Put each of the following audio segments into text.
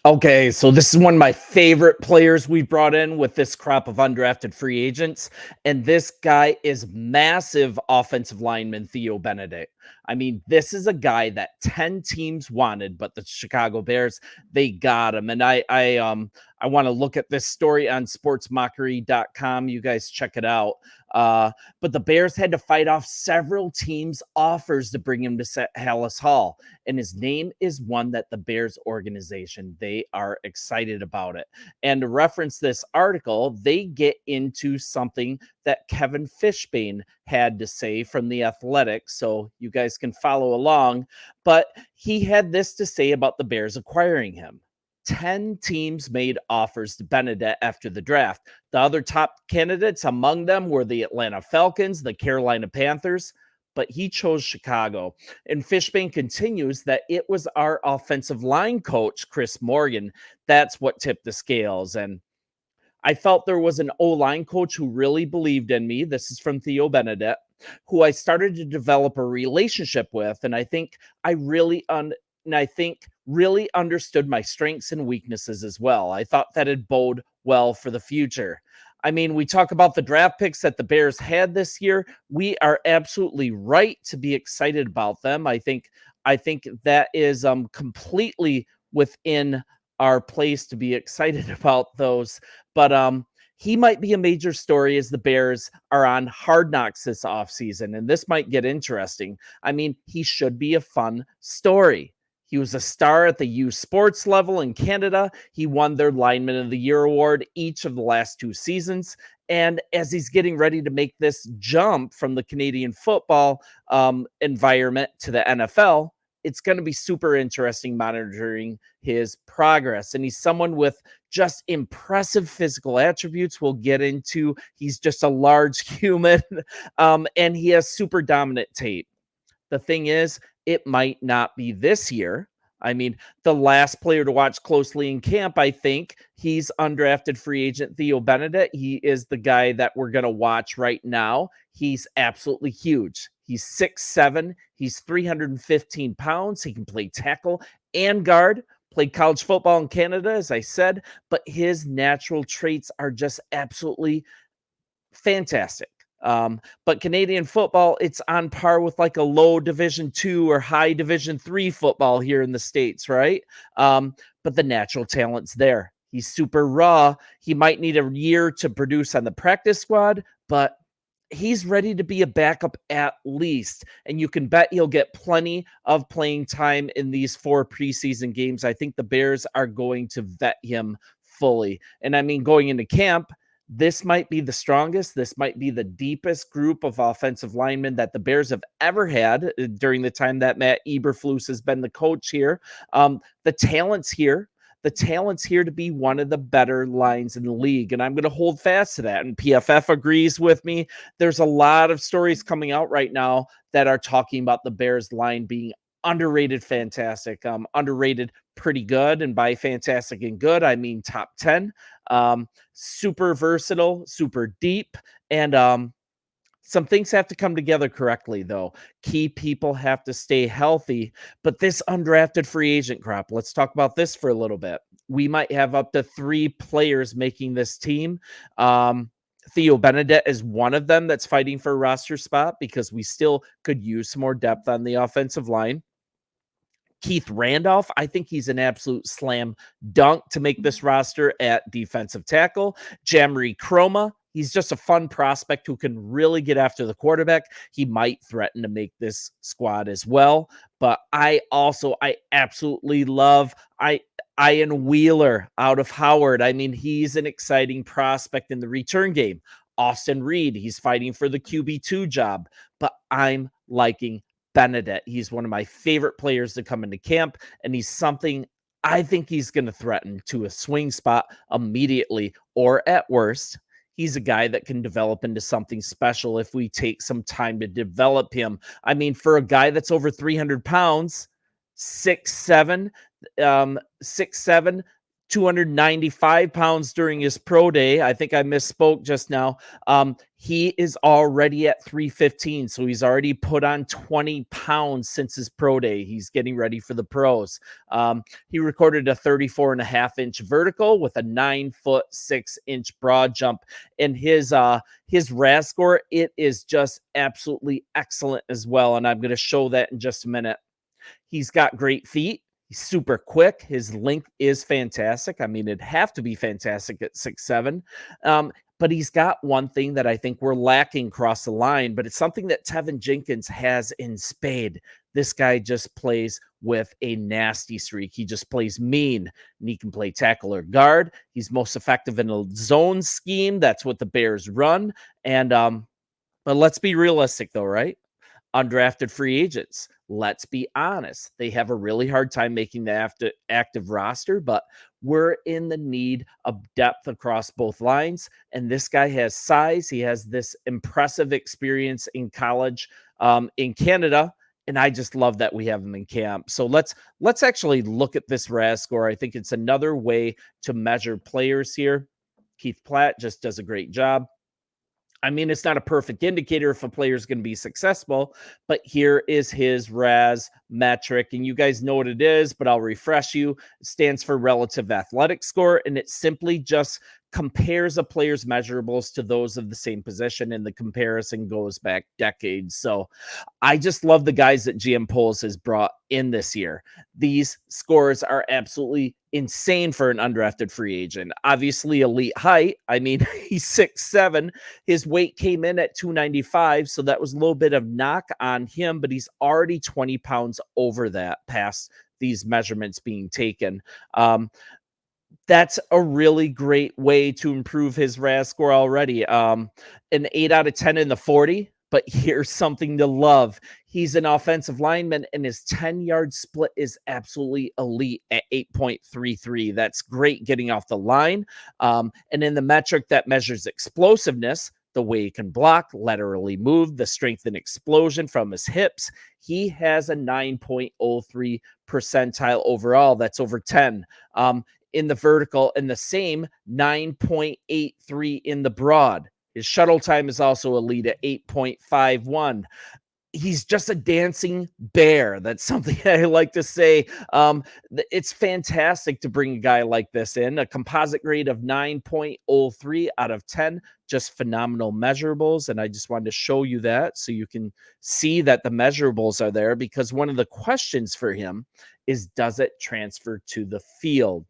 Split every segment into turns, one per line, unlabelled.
Okay, so this is one of my favorite players we brought in with this crop of undrafted free agents. And this guy is massive offensive lineman Theo Benedet. I mean, this is a guy that 10 teams wanted, but the Chicago Bears, they got him. And I want to look at this story on sportsmockery.com. You guys check it out. But the Bears had to fight off several teams' offers to bring him to Hallis Hall, and his name is one that the Bears organization, they are excited about it. And to reference this article, they get into something that Kevin Fishbane had to say from The Athletic, so you guys can follow along. But he had this to say about the Bears acquiring him. 10 teams made offers to Benedet after the draft. The other top candidates among them were the Atlanta Falcons, the Carolina Panthers, but he chose Chicago. And Fishbane continues that it was our offensive line coach, Chris Morgan, that's what tipped the scales. And I felt there was an O-line coach who really believed in me. This is from Theo Benedet, who I started to develop a relationship with. And I think I really really understood my strengths and weaknesses as well. I thought that it bode well for the future. I mean, we talk about the draft picks that the Bears had this year. We are absolutely right to be excited about them. I think that is completely within our place to be excited about those. But he might be a major story as the Bears are on Hard Knocks this offseason, and this might get interesting. I mean, he should be a fun story. He was a star at the U Sports level in Canada. He won their Lineman of the Year award each of the last 2 seasons. And as he's getting ready to make this jump from the Canadian football environment to the NFL, it's going to be super interesting monitoring his progress. And he's someone with just impressive physical attributes we'll get into. He's just a large human, and he has super dominant tape. The thing is, it might not be this year. I mean, the last player to watch closely in camp, I think, he's undrafted free agent Theo Benedet. He is the guy that we're going to watch right now. He's absolutely huge. He's 6'7". He's 315 pounds. He can play tackle and guard. Played college football in Canada, as I said, but his natural traits are just absolutely fantastic. But Canadian football, it's on par with like a low Division 2 or high Division 3 football here in the States, right? But the natural talent's there. He's super raw. He might need a year to produce on the practice squad, but he's ready to be a backup at least. And you can bet he'll get plenty of playing time in these 4 preseason games. I think the Bears are going to vet him fully. And I mean, going into camp, this might be the strongest. This might be the deepest group of offensive linemen that the Bears have ever had during the time that Matt Eberflus has been the coach here. The talent's here. The talent's here to be one of the better lines in the league. And I'm going to hold fast to that. And PFF agrees with me. There's a lot of stories coming out right now that are talking about the Bears line being underrated, fantastic, underrated, pretty good. And by fantastic and good, I mean top 10. Super versatile, super deep, and some things have to come together correctly, though. Key people have to stay healthy. But this undrafted free agent crop, let's talk about this for a little bit. We might have up to 3 players making this team. Theo Benedet is one of them that's fighting for a roster spot because we still could use some more depth on the offensive line. Keith Randolph, I think he's an absolute slam dunk to make this roster at defensive tackle. Jamari Chroma, he's just a fun prospect who can really get after the quarterback. He might threaten to make this squad as well. But I absolutely love Ian Wheeler out of Howard. I mean, he's an exciting prospect in the return game. Austin Reed, he's fighting for the QB2 job. But I'm liking Benedet. He's one of my favorite players to come into camp, and he's something I think he's going to threaten to a swing spot immediately, or at worst, he's a guy that can develop into something special if we take some time to develop him. I mean, for a guy that's over 300 pounds, 6'7", 6'7", 295 pounds during his pro day. I think I misspoke just now. He is already at 315. So he's already put on 20 pounds since his pro day. He's getting ready for the pros. He recorded a 34.5-inch vertical with a 9'6" broad jump. And his RAS score, it is just absolutely excellent as well. And I'm going to show that in just a minute. He's got great feet. He's super quick. His length is fantastic. I mean, it'd have to be fantastic at 6'7". But he's got one thing that I think we're lacking across the line, but it's something that Tevin Jenkins has in spade. This guy just plays with a nasty streak. He just plays mean, and he can play tackle or guard. He's most effective in a zone scheme. That's what the Bears run. And but let's be realistic though, right? Undrafted free agents, let's be honest, they have a really hard time making the active roster, but we're in the need of depth across both lines. And this guy has size. He has this impressive experience in college in Canada. And I just love that we have him in camp. So let's actually look at this RAS score. I think it's another way to measure players here. Keith Platt just does a great job. I mean, it's not a perfect indicator if a player is going to be successful, but here is his RAS metric. And you guys know what it is, but I'll refresh you. It stands for relative athletic score, and it simply just compares a player's measurables to those of the same position, and the comparison goes back decades. So I just love the guys that GM Polls has brought in this year. These scores are absolutely insane for an undrafted free agent. Obviously, elite height. I mean, he's 6'7". His weight came in at 295, so that was a little bit of knock on him, but he's already 20 pounds over that past these measurements being taken. That's a really great way to improve his RAS score already. An 8 out of 10 in the 40, but here's something to love. He's an offensive lineman, and his 10-yard split is absolutely elite at 8.33. That's great getting off the line. And in the metric that measures explosiveness, the way he can block, laterally move, the strength and explosion from his hips, he has a 9.03 percentile overall. That's over 10. In the vertical, and the same 9.83 in the broad. His shuttle time is also elite at 8.51. He's just a dancing bear. That's something I like to say. It's fantastic to bring a guy like this in. A composite grade of 9.03 out of 10. Just phenomenal measurables. And I just wanted to show you that so you can see that the measurables are there, because one of the questions for him is, does it transfer to the field?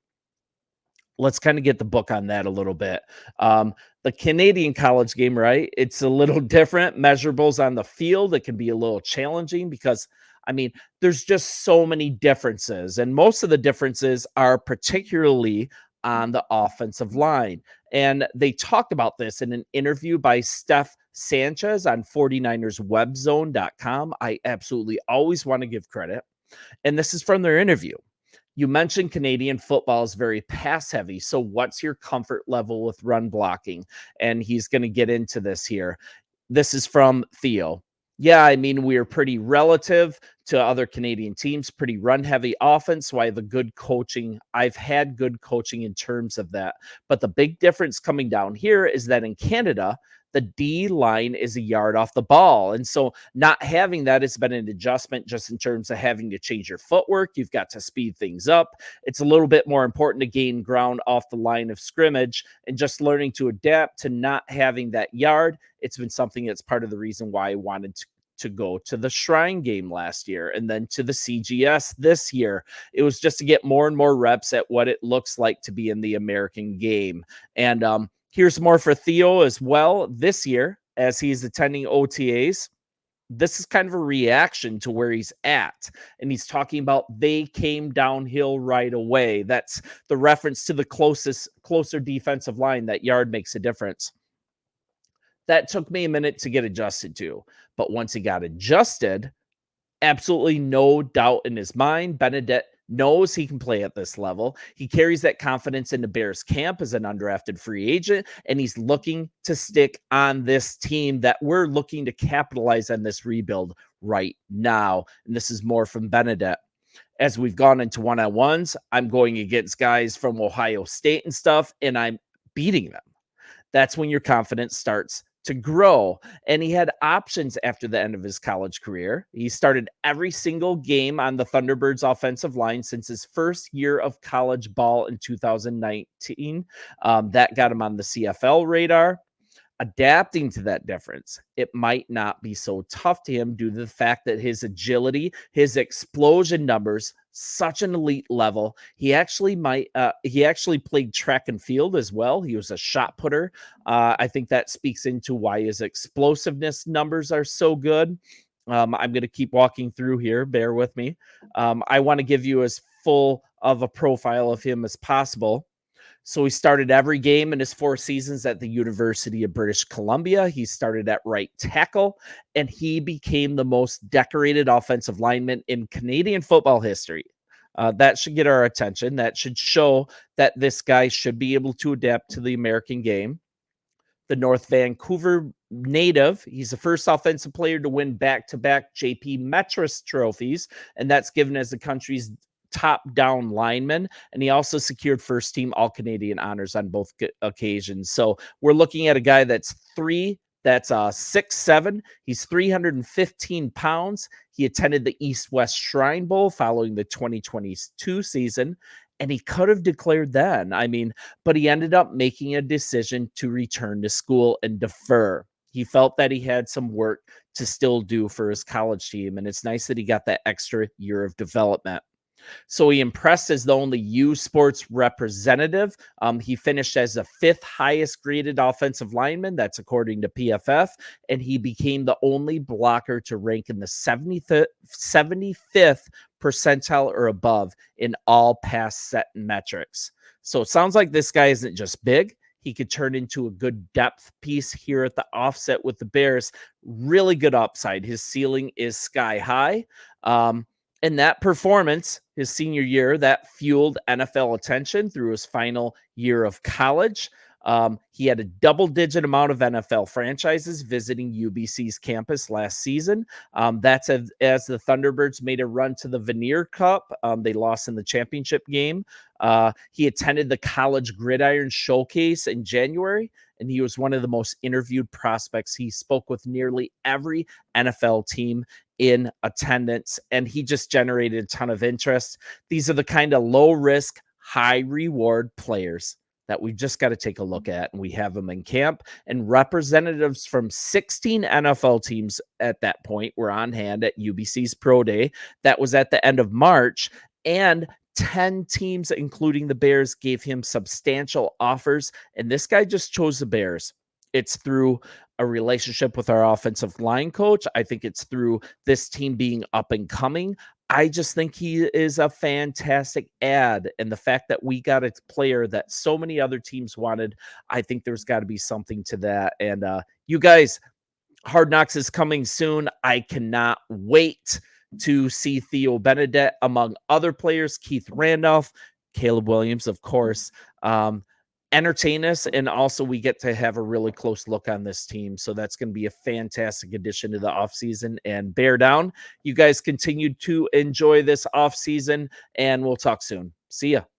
Let's kind of get the book on that a little bit. The Canadian college game, right? It's a little different. Measurables on the field, it can be a little challenging because, I mean, there's just so many differences. And most of the differences are particularly on the offensive line. And they talked about this in an interview by Steph Sanchez on 49erswebzone.com. I absolutely always want to give credit. And this is from their interview. You mentioned Canadian football is very pass heavy. So what's your comfort level with run blocking? And he's going to get into this here. This is from Theo. Yeah, I mean, we're pretty relative to other Canadian teams, pretty run heavy offense. So I have a good coaching. I've had good coaching in terms of that. But the big difference coming down here is that in Canada, the D line is a yard off the ball. And so not having that has been an adjustment just in terms of having to change your footwork. You've got to speed things up. It's a little bit more important to gain ground off the line of scrimmage, and just learning to adapt to not having that yard. It's been something that's part of the reason why I wanted to go to the Shrine game last year and then to the CGS this year. It was just to get more and more reps at what it looks like to be in the American game. And here's more for Theo as well this year as he's attending OTAs. This is kind of a reaction to where he's at. And he's talking about they came downhill right away. That's the reference to the closer defensive line. That yard makes a difference. That took me a minute to get adjusted to. But once he got adjusted, absolutely no doubt in his mind, Benedet knows he can play at this level. He carries that confidence into Bears camp as an undrafted free agent, and he's looking to stick on this team that we're looking to capitalize on this rebuild right now. And this is more from Benedet. As we've gone into one-on-ones, I'm going against guys from Ohio State and stuff, and I'm beating them. That's when your confidence starts to grow. And he had options after the end of his college career. He started every single game on the Thunderbirds offensive line since his first year of college ball in 2019. That got him on the CFL radar. Adapting to that difference, it might not be so tough to him due to the fact that his agility, his explosion numbers, such an elite level. He actually played track and field as well. He was a shot putter. I think that speaks into why his explosiveness numbers are so good. I'm going to keep walking through here. Bear with me. I want to give you as full of a profile of him as possible. So he started every game in his 4 seasons at the University of British Columbia. He started at right tackle, and he became the most decorated offensive lineman in Canadian football history. That should get our attention. That should show that this guy should be able to adapt to the American game. The North Vancouver native. He's the first offensive player to win back-to-back JP Metris trophies, and that's given as the country's top down lineman. And he also secured first team All Canadian honors on both occasions. So we're looking at a guy that's 6'7". He's 315 pounds. He attended the East West Shrine Bowl following the 2022 season. And he could have declared then. But he ended up making a decision to return to school and defer. He felt that he had some work to still do for his college team. And it's nice that he got that extra year of development. So he impressed as the only U Sports representative. He finished as the 5th highest graded offensive lineman. That's according to PFF. And he became the only blocker to rank in the 75th percentile or above in all pass set metrics. So it sounds like this guy isn't just big. He could turn into a good depth piece here at the offset with the Bears. Really good upside. His ceiling is sky high. And that performance, his senior year, that fueled NFL attention through his final year of college. He had a double-digit amount of NFL franchises visiting UBC's campus last season. That's as the Thunderbirds made a run to the Veneer Cup. They lost in the championship game. He attended the College Gridiron Showcase in January, and he was one of the most interviewed prospects. He spoke with nearly every NFL team in attendance, and he just generated a ton of interest. These are the kind of low risk, high reward players that we've just got to take a look at, and we have them in camp. And representatives from 16 NFL teams at that point were on hand at UBC's Pro Day. That was at the end of March, and 10 teams, including the Bears, gave him substantial offers, and this guy just chose the Bears. It's through a relationship with our offensive line coach. I think it's through this team being up and coming. I just think he is a fantastic ad. And the fact that we got a player that so many other teams wanted, I think there's got to be something to that. And you guys, Hard Knocks is coming soon. I cannot wait to see Theo Benedet among other players, Keith Randolph, Caleb Williams, of course. Entertain us, and also we get to have a really close look on this team. So that's going to be a fantastic addition to the offseason. And bear down. You guys continue to enjoy this offseason, and we'll talk soon. See ya.